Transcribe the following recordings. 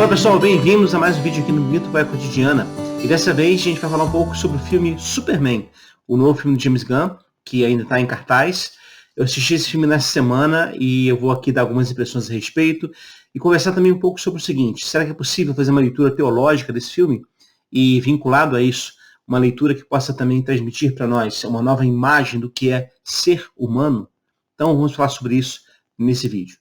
Olá pessoal, bem-vindos a mais um vídeo aqui no Mito Vai Cotidiana. E dessa vez a gente vai falar um pouco sobre o filme Superman, o novo filme de James Gunn, que ainda está em cartaz. Eu assisti esse filme nessa semana e eu vou aqui dar algumas impressões a respeito e conversar também um pouco sobre o seguinte: será que é possível fazer uma leitura teológica desse filme e, vinculado a isso, uma leitura que possa também transmitir para nós uma nova imagem do que é ser humano? Então vamos falar sobre isso nesse vídeo.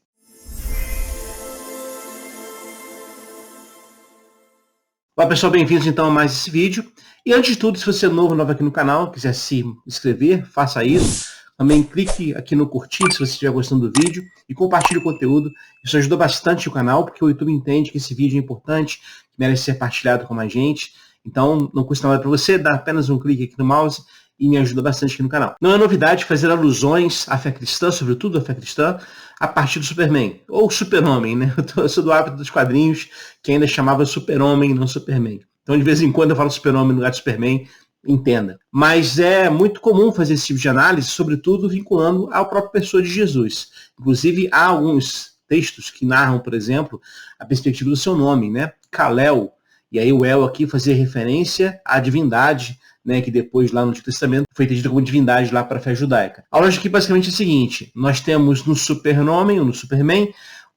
Olá pessoal, bem-vindos então a mais esse vídeo. E antes de tudo, se você é novo aqui no canal, quiser se inscrever, faça isso. Também clique aqui no curtir se você estiver gostando do vídeo e compartilhe o conteúdo. Isso ajuda bastante o canal, porque o YouTube entende que esse vídeo é importante, que merece ser partilhado com mais gente. Então não custa nada para você, dá apenas um clique aqui no mouse e me ajuda bastante aqui no canal. Não é novidade fazer alusões à fé cristã, sobretudo à fé cristã, a partir do Superman, ou Super-Homem, né? Eu sou do hábito dos quadrinhos, que ainda chamava Super-Homem, não Superman. Então, de vez em quando eu falo Super-Homem no lugar de Superman, entenda. Mas é muito comum fazer esse tipo de análise, sobretudo vinculando à própria pessoa de Jesus. Inclusive, há alguns textos que narram, por exemplo, a perspectiva do seu nome, né? Kal-El. E aí o El aqui fazia referência à divindade, né, que depois lá no Antigo Testamento foi entendida como divindade lá para a fé judaica. A lógica aqui basicamente é a seguinte: nós temos no Super-Homem, ou no Superman,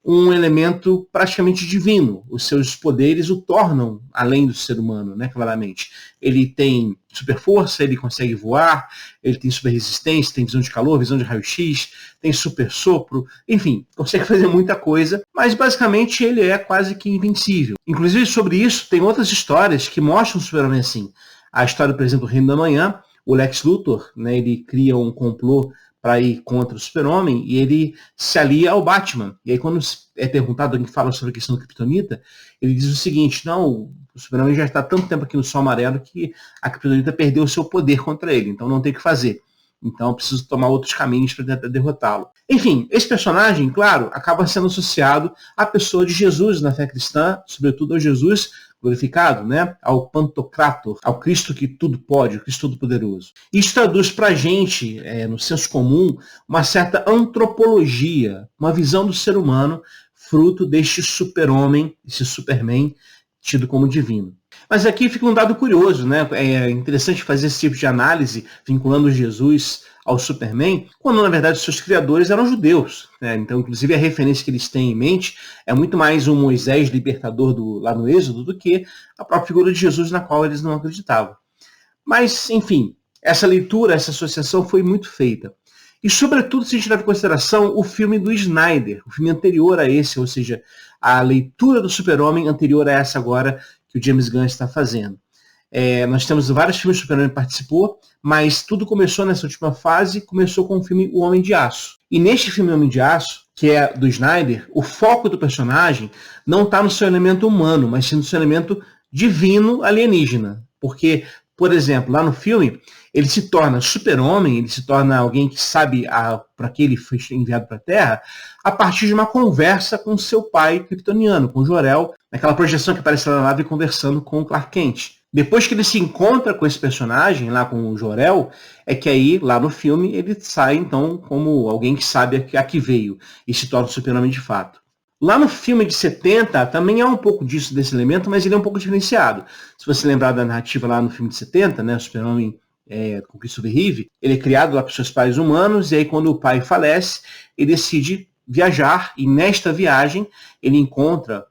um elemento praticamente divino. Os seus poderes o tornam além do ser humano, né, claramente. Ele tem super força, ele consegue voar, ele tem super resistência, tem visão de calor, visão de raio-x, tem super sopro, enfim, consegue fazer muita coisa, mas basicamente ele é quase que invencível. Inclusive sobre isso tem outras histórias que mostram o Super-Homem assim. A história, por exemplo, do Reino da Manhã, o Lex Luthor, né, ele cria um complô para ir contra o Super-Homem e ele se alia ao Batman. E aí quando é perguntado, alguém fala sobre a questão do Kryptonita, ele diz o seguinte: não, o Super-Homem já está há tanto tempo aqui no Sol Amarelo que a Kryptonita perdeu o seu poder contra ele, então não tem o que fazer. Então eu preciso tomar outros caminhos para tentar derrotá-lo. Enfim, esse personagem, claro, acaba sendo associado à pessoa de Jesus na fé cristã, sobretudo ao Jesus glorificado, né? Ao Pantocrator, ao Cristo que tudo pode, o Cristo Todo-Poderoso. Isso traduz para a gente, no senso comum, uma certa antropologia, uma visão do ser humano, fruto deste super-homem, esse Superman, tido como divino. Mas aqui fica um dado curioso, né? É interessante fazer esse tipo de análise vinculando Jesus ao Superman, quando na verdade os seus criadores eram judeus, né? Então, inclusive, a referência que eles têm em mente é muito mais um Moisés libertador lá no Êxodo do que a própria figura de Jesus, na qual eles não acreditavam. Mas, enfim, essa leitura, essa associação foi muito feita. E, sobretudo, se a gente levar em consideração o filme do Snyder, o filme anterior a esse, ou seja, a leitura do Super-Homem anterior a essa agora que o James Gunn está fazendo. Nós temos vários filmes que o Super-Homem participou, mas tudo começou nessa última fase, começou com o filme O Homem de Aço. E neste filme O Homem de Aço, que é do Snyder, o foco do personagem não está no seu elemento humano, mas sim no seu elemento divino alienígena. Porque, por exemplo, lá no filme, ele se torna super-homem, ele se torna alguém que sabe para que ele foi enviado para a Terra, a partir de uma conversa com seu pai kryptoniano, com Jor-El, naquela projeção que aparece lá na nave conversando com o Clark Kent. Depois que ele se encontra com esse personagem, lá com o Jor-El, é que aí, lá no filme, ele sai, então, como alguém que sabe a que veio e se torna super-homem de fato. Lá no filme de 70, também há um pouco disso, desse elemento, mas ele é um pouco diferenciado. Se você lembrar da narrativa lá no filme de 70, né, o Super-Homem com Christopher Reeve, ele é criado lá por seus pais humanos, e aí quando o pai falece, ele decide viajar, e nesta viagem ele encontra,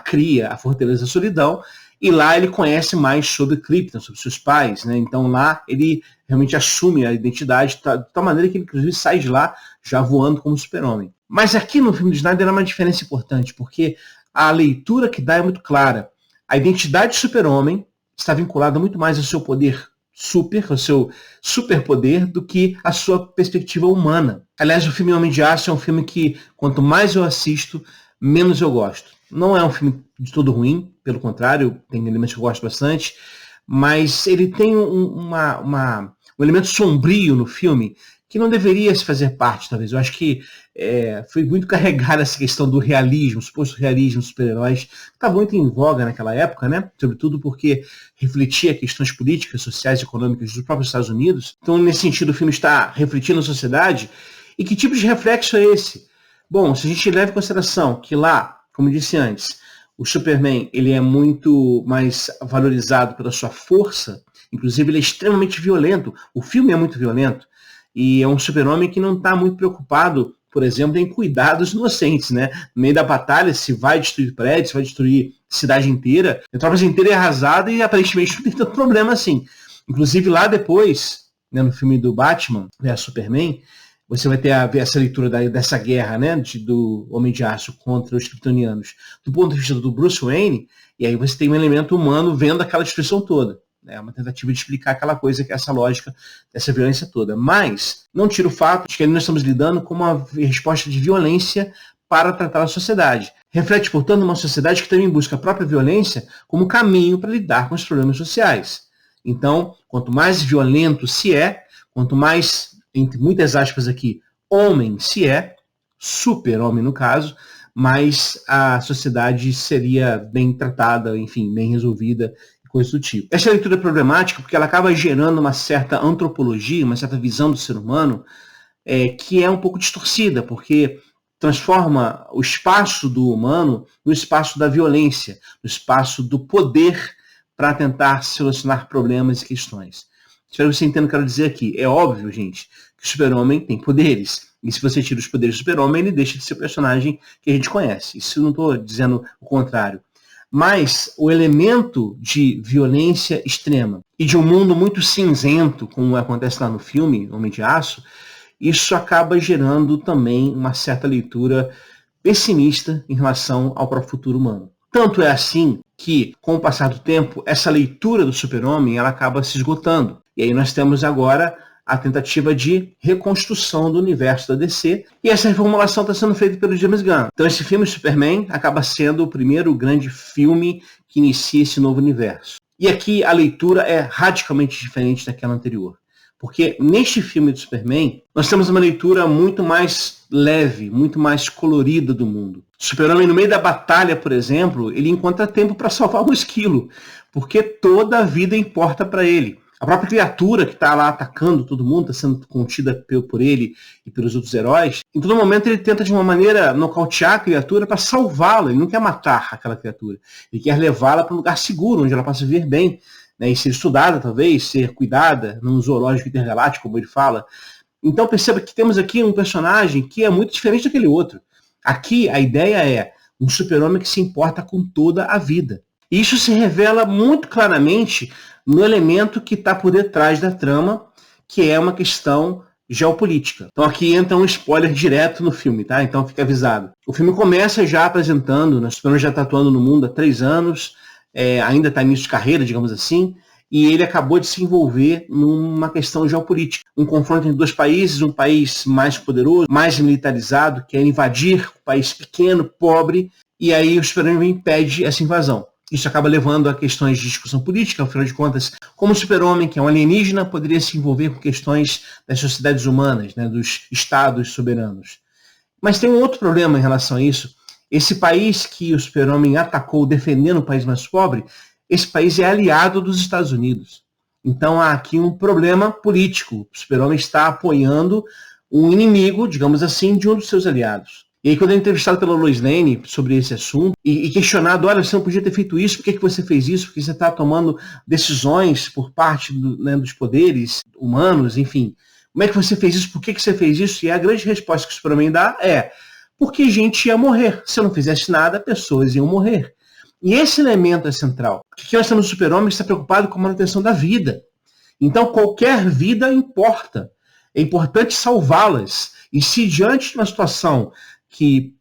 cria a Fortaleza da Solidão, e lá ele conhece mais sobre Krypton, sobre seus pais, né? Então lá ele realmente assume a identidade, de tal maneira que ele inclusive sai de lá já voando como Super-Homem. Mas aqui no filme de Snyder há uma diferença importante, porque a leitura que dá é muito clara. A identidade de Super-Homem está vinculada muito mais ao seu poder ao seu superpoder, do que a sua perspectiva humana. Aliás, o filme Homem de Aço é um filme que, quanto mais eu assisto, menos eu gosto. Não é um filme de todo ruim, pelo contrário, tem elementos que eu gosto bastante, mas ele tem um elemento sombrio no filme que não deveria se fazer parte, talvez. Eu acho que foi muito carregada essa questão do realismo, suposto realismo dos super-heróis, que estava muito em voga naquela época, né? Sobretudo porque refletia questões políticas, sociais e econômicas dos próprios Estados Unidos. Então, nesse sentido, o filme está refletindo a sociedade. E que tipo de reflexo é esse? Bom, se a gente leva em consideração que lá, como eu disse antes, o Superman ele é muito mais valorizado pela sua força, inclusive ele é extremamente violento, o filme é muito violento, e é um super-homem que não está muito preocupado, por exemplo, em cuidar dos inocentes, né? No meio da batalha, se vai destruir prédios, se vai destruir cidade inteira, a tropa inteira é arrasada e aparentemente não tem tanto problema assim. Inclusive lá depois, né, no filme do Batman, Superman, você vai ter essa leitura dessa guerra, né, do Homem de Aço contra os kryptonianos, do ponto de vista do Bruce Wayne, e aí você tem um elemento humano vendo aquela destruição toda. É uma tentativa de explicar aquela coisa, que é essa lógica dessa violência toda. Mas não tira o fato de que nós estamos lidando com uma resposta de violência para tratar a sociedade. Reflete, portanto, uma sociedade que também busca a própria violência como caminho para lidar com os problemas sociais. Então, quanto mais violento se é, quanto mais, entre muitas aspas aqui, homem se é, super-homem no caso, mais a sociedade seria bem tratada, enfim, bem resolvida, coisa do tipo. Essa leitura é problemática porque ela acaba gerando uma certa antropologia, uma certa visão do ser humano, que é um pouco distorcida, porque transforma o espaço do humano no espaço da violência, no espaço do poder para tentar solucionar problemas e questões. Espero que você entenda o que eu quero dizer aqui. É óbvio, gente, que o super-homem tem poderes. E se você tira os poderes do super-homem, ele deixa de ser o personagem que a gente conhece. Isso eu não estou dizendo o contrário. Mas o elemento de violência extrema e de um mundo muito cinzento, como acontece lá no filme Homem de Aço, isso acaba gerando também uma certa leitura pessimista em relação ao próprio futuro humano. Tanto é assim que, com o passar do tempo, essa leitura do super-homem ela acaba se esgotando. E aí nós temos agora a tentativa de reconstrução do universo da DC, e essa reformulação está sendo feita pelo James Gunn. Então esse filme Superman acaba sendo o primeiro grande filme que inicia esse novo universo. E aqui a leitura é radicalmente diferente daquela anterior. Porque neste filme do Superman, nós temos uma leitura muito mais leve, muito mais colorida do mundo. O Super-Homem, no meio da batalha, por exemplo, ele encontra tempo para salvar um esquilo, porque toda a vida importa para ele. A própria criatura que está lá atacando todo mundo, está sendo contida por ele e pelos outros heróis, em todo momento ele tenta de uma maneira nocautear a criatura para salvá-la. Ele não quer matar aquela criatura. Ele quer levá-la para um lugar seguro, onde ela possa viver bem, né, e ser estudada, talvez, ser cuidada, num zoológico intergaláctico, como ele fala. Então perceba que temos aqui um personagem que é muito diferente daquele outro. Aqui a ideia é um super-homem que se importa com toda a vida. E isso se revela muito claramente no elemento que está por detrás da trama, que é uma questão geopolítica. Então aqui entra um spoiler direto no filme, tá? Então fica avisado. O filme começa já apresentando, o Superman já está atuando no mundo há 3 anos, ainda está início de carreira, digamos assim, e ele acabou de se envolver numa questão geopolítica. Um confronto entre 2 países, um país mais poderoso, mais militarizado, quer invadir um país pequeno, pobre, e aí o Superman impede essa invasão. Isso acaba levando a questões de discussão política, afinal de contas, como o super-homem, que é um alienígena, poderia se envolver com questões das sociedades humanas, né, dos estados soberanos. Mas tem um outro problema em relação a isso. Esse país que o super-homem atacou defendendo o país mais pobre, esse país é aliado dos Estados Unidos. Então há aqui um problema político. O super-homem está apoiando um inimigo, digamos assim, de um dos seus aliados. E aí, quando é entrevistado pela Lois Lane sobre esse assunto, e questionado, olha, você não podia ter feito isso, por que você fez isso? Porque você está tomando decisões por parte dos poderes humanos, enfim. Como é que você fez isso? Por que você fez isso? E a grande resposta que o Superman dá é, porque gente ia morrer. Se eu não fizesse nada, pessoas iam morrer. E esse elemento é central. Porque nós temos o super-homem que está preocupado com a manutenção da vida. Então, qualquer vida importa. É importante salvá-las. E se diante de uma situação que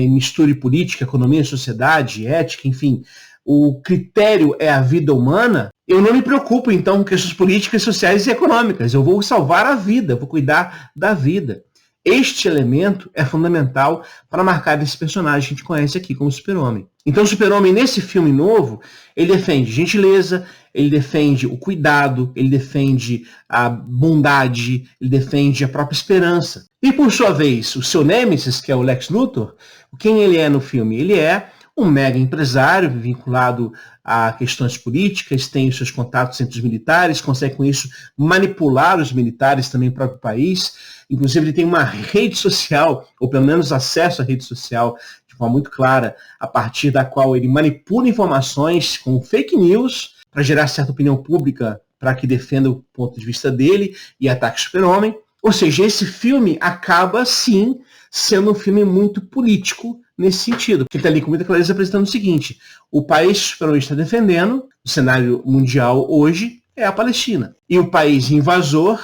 misture política, economia, sociedade, ética, enfim, o critério é a vida humana, eu não me preocupo, então, com questões políticas, sociais e econômicas. Eu vou salvar a vida, vou cuidar da vida. Este elemento é fundamental para marcar esse personagem que a gente conhece aqui como Super-Homem. Então o Super-Homem, nesse filme novo, ele defende gentileza, ele defende o cuidado, ele defende a bondade, ele defende a própria esperança. E por sua vez, o seu nêmesis, que é o Lex Luthor, quem ele é no filme? Ele é um mega empresário vinculado a questões políticas, tem os seus contatos entre os militares, consegue com isso manipular os militares também no próprio país. Inclusive ele tem uma rede social, ou pelo menos acesso à rede social de forma muito clara, a partir da qual ele manipula informações com fake news para gerar certa opinião pública para que defenda o ponto de vista dele e ataque o Super-Homem. Ou seja, esse filme acaba, sim, sendo um filme muito político nesse sentido. Porque ele está ali com muita clareza apresentando o seguinte: o país que o Super-Homem está defendendo, no cenário mundial hoje, é a Palestina. E o país invasor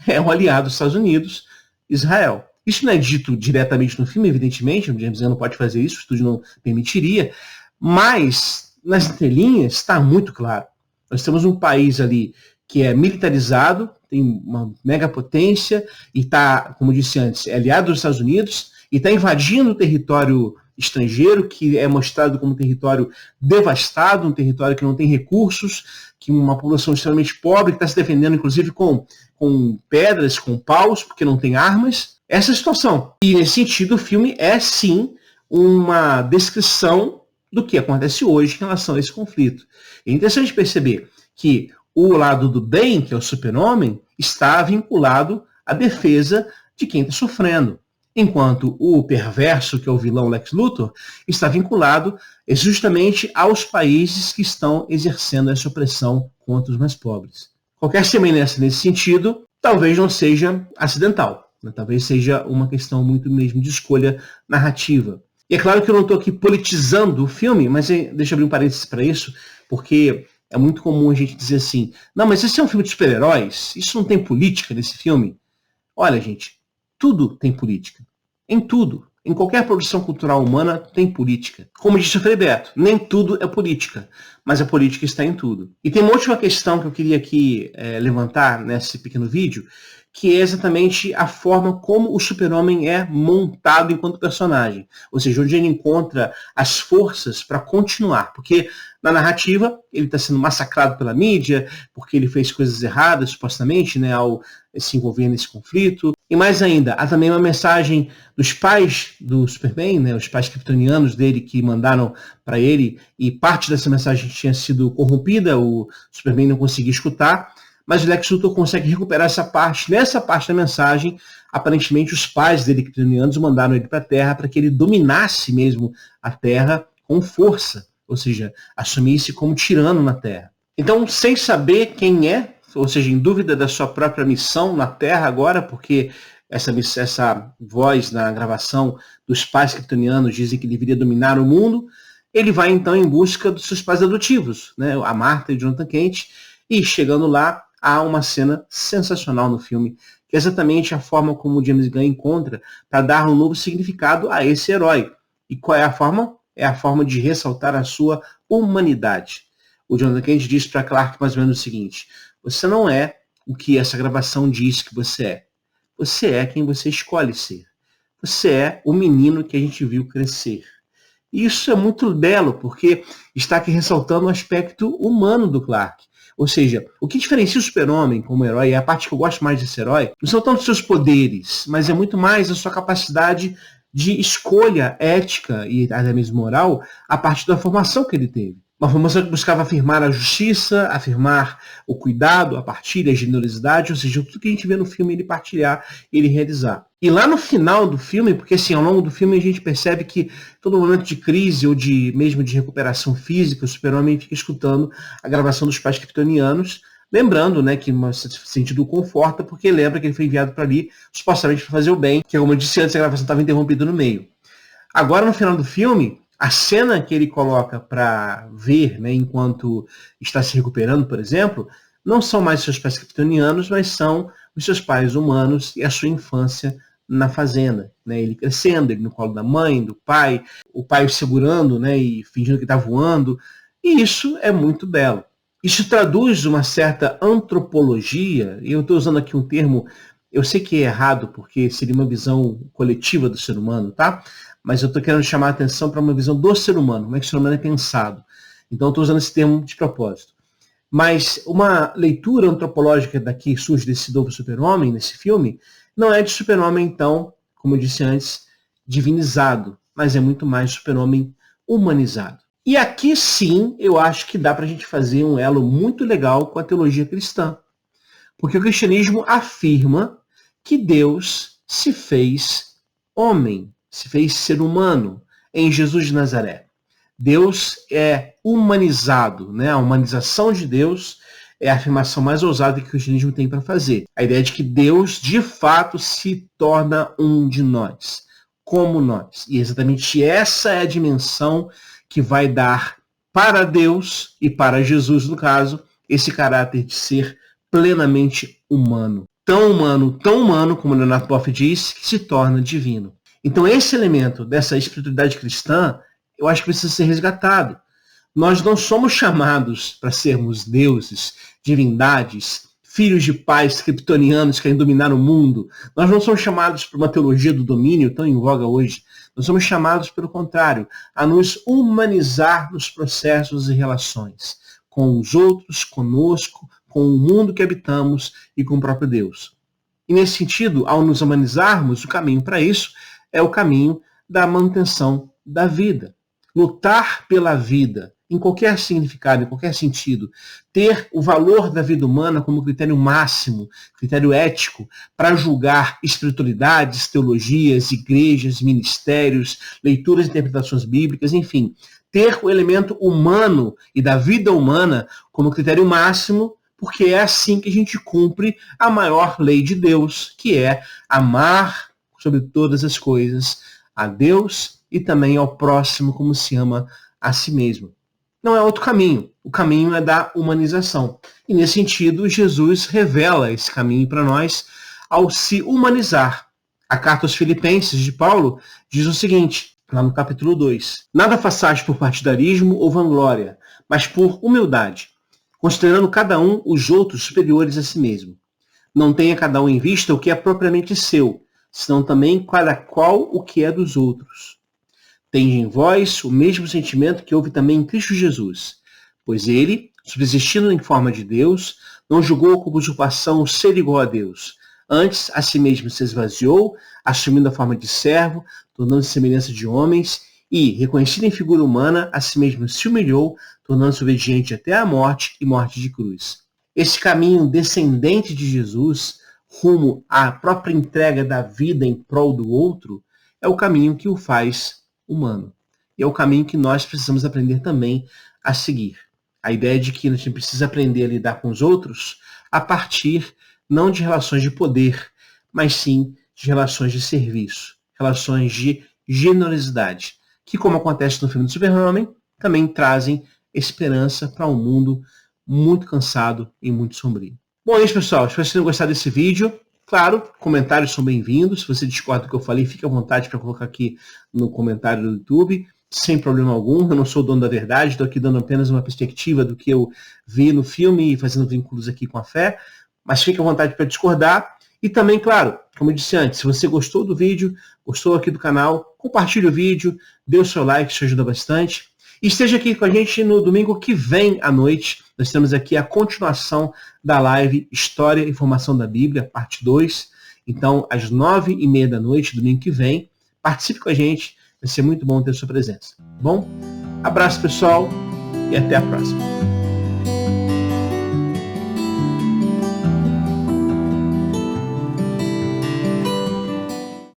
é um aliado dos Estados Unidos, Israel. Isso não é dito diretamente no filme, evidentemente, o James Gunn não pode fazer isso, o estúdio não permitiria, mas nas entrelinhas está muito claro. Nós temos um país ali que é militarizado, tem uma megapotência e está, como disse antes, é aliado dos Estados Unidos e está invadindo o território estrangeiro, que é mostrado como um território devastado, um território que não tem recursos, que uma população extremamente pobre, que está se defendendo, inclusive, com pedras, com paus, porque não tem armas. Essa é a situação. E, nesse sentido, o filme é, sim, uma descrição do que acontece hoje em relação a esse conflito. É interessante perceber que o lado do bem, que é o Super-Homem, está vinculado à defesa de quem está sofrendo, enquanto o perverso, que é o vilão Lex Luthor, está vinculado justamente aos países que estão exercendo essa opressão contra os mais pobres. Qualquer semelhança nesse sentido talvez não seja acidental, né? Talvez seja uma questão muito mesmo de escolha narrativa. E é claro que eu não estou aqui politizando o filme, mas deixa eu abrir um parênteses para isso, porque é muito comum a gente dizer assim: não, mas esse é um filme de super-heróis, isso não tem política nesse filme. Olha, gente, tudo tem política. Em tudo. Em qualquer produção cultural humana tem política. Como disse o Frei Beto, nem tudo é política, mas a política está em tudo. E tem uma última questão que eu queria aqui levantar nesse pequeno vídeo, que é exatamente a forma como o Super-Homem é montado enquanto personagem. Ou seja, onde ele encontra as forças para continuar. Porque na narrativa ele está sendo massacrado pela mídia, porque ele fez coisas erradas, supostamente, né, ao se envolver nesse conflito. E mais ainda, há também uma mensagem dos pais do Superman, né, os pais kryptonianos dele que mandaram para ele, e parte dessa mensagem tinha sido corrompida, o Superman não conseguia escutar. Mas o Lex Luthor consegue recuperar essa parte. Nessa parte da mensagem, aparentemente os pais dele, kryptonianos, mandaram ele para a Terra para que ele dominasse mesmo a Terra com força. Ou seja, assumisse como tirano na Terra. Então, sem saber quem é, ou seja, em dúvida da sua própria missão na Terra agora, porque essa voz na gravação dos pais kryptonianos dizem que deveria dominar o mundo, ele vai então em busca dos seus pais adotivos, né, a Martha e o Jonathan Kent, e chegando lá, há uma cena sensacional no filme, que é exatamente a forma como o James Gunn encontra para dar um novo significado a esse herói. E qual é a forma? É a forma de ressaltar a sua humanidade. O Jonathan Kent diz para Clark mais ou menos o seguinte: você não é o que essa gravação diz que você é. Você é quem você escolhe ser. Você é o menino que a gente viu crescer. E isso é muito belo, porque está aqui ressaltando o aspecto humano do Clark. Ou seja, o que diferencia o Super-Homem como herói, e é a parte que eu gosto mais desse herói, não são tanto os seus poderes, mas é muito mais a sua capacidade de escolha ética e até mesmo moral a partir da formação que ele teve. Uma formação que buscava afirmar a justiça, afirmar o cuidado, a partilha, a generosidade, ou seja, tudo que a gente vê no filme ele partilhar, ele realizar. E lá no final do filme, porque assim, ao longo do filme a gente percebe que todo momento de crise ou mesmo de recuperação física, o Super-Homem fica escutando a gravação dos pais kryptonianos, lembrando, né, que no sentido conforta, porque lembra que ele foi enviado para ali supostamente para fazer o bem, que como eu disse antes, a gravação estava interrompida no meio. Agora, no final do filme, a cena que ele coloca para ver, né, enquanto está se recuperando, por exemplo, não são mais seus pais kryptonianos, mas são os seus pais humanos e a sua infância na fazenda, né? Ele crescendo, ele no colo da mãe, do pai, o pai o segurando, né, e fingindo que está voando. E isso é muito belo. Isso traduz uma certa antropologia, e eu estou usando aqui um termo, eu sei que é errado, porque seria uma visão coletiva do ser humano, tá? Mas eu estou querendo chamar a atenção para uma visão do ser humano, como é que o ser humano é pensado. Então eu estou usando esse termo de propósito. Mas uma leitura antropológica daqui surge desse novo Super-Homem, nesse filme, não é de Super-Homem, então, como eu disse antes, divinizado, mas é muito mais Super-Homem humanizado. E aqui sim, eu acho que dá para a gente fazer um elo muito legal com a teologia cristã. Porque o cristianismo afirma que Deus se fez homem, se fez ser humano. em Jesus de Nazaré. Deus é humanizado, né? A humanização de Deus é a afirmação mais ousada que o cristianismo tem para fazer. A ideia de que Deus, de fato, se torna um de nós, como nós. E exatamente essa é a dimensão que vai dar para Deus e para Jesus, no caso, esse caráter de ser plenamente humano. Tão humano, como Leonardo Boff diz, que se torna divino. Então esse elemento dessa espiritualidade cristã, eu acho que precisa ser resgatado. Nós não somos chamados para sermos deuses, divindades, filhos de pais kryptonianos que querem dominar o mundo. Nós não somos chamados por uma teologia do domínio tão em voga hoje. Nós somos chamados, pelo contrário, a nos humanizar nos processos e relações com os outros, conosco, com o mundo que habitamos e com o próprio Deus. E nesse sentido, ao nos humanizarmos, o caminho para isso é o caminho da manutenção da vida. Lutar pela vida, em qualquer significado, em qualquer sentido, ter o valor da vida humana como critério máximo, critério ético, para julgar espiritualidades, teologias, igrejas, ministérios, leituras e interpretações bíblicas, enfim, ter o elemento humano e da vida humana como critério máximo, porque é assim que a gente cumpre a maior lei de Deus, que é amar sobre todas as coisas a Deus e também ao próximo como se ama a si mesmo. Não é outro caminho. O caminho é da humanização. E nesse sentido, Jesus revela esse caminho para nós ao se humanizar. A carta aos Filipenses de Paulo diz o seguinte, lá no capítulo 2. Nada façais por partidarismo ou vanglória, mas por humildade, considerando cada um os outros superiores a si mesmo. Não tenha cada um em vista o que é propriamente seu, senão também cada qual o que é dos outros. Tende em vós o mesmo sentimento que houve também em Cristo Jesus, pois ele, subsistindo em forma de Deus, não julgou como usurpação o ser igual a Deus. Antes, a si mesmo se esvaziou, assumindo a forma de servo, tornando-se semelhança de homens, e, reconhecido em figura humana, a si mesmo se humilhou, tornando-se obediente até a morte e morte de cruz. Esse caminho descendente de Jesus, rumo à própria entrega da vida em prol do outro, é o caminho que o faz humano. E é o caminho que nós precisamos aprender também a seguir. A ideia de que a gente precisa aprender a lidar com os outros a partir não de relações de poder, mas sim de relações de serviço, relações de generosidade, que, como acontece no filme do Super-Homem, também trazem esperança para um mundo muito cansado e muito sombrio. Bom, é isso, pessoal. Espero que vocês tenham gostado desse vídeo. Claro, comentários são bem-vindos. Se você discorda do que eu falei, fique à vontade para colocar aqui no comentário do YouTube, sem problema algum. Eu não sou o dono da verdade, estou aqui dando apenas uma perspectiva do que eu vi no filme e fazendo vínculos aqui com a fé. Mas fique à vontade para discordar. E também, claro, como eu disse antes, se você gostou do vídeo, gostou aqui do canal, compartilhe o vídeo, dê o seu like, isso ajuda bastante. E esteja aqui com a gente no domingo que vem à noite. Nós temos aqui a continuação da live História e Formação da Bíblia, parte 2. Então, às 9h30 da noite, domingo que vem, participe com a gente. Vai ser muito bom ter sua presença. Bom, abraço, pessoal, e até a próxima.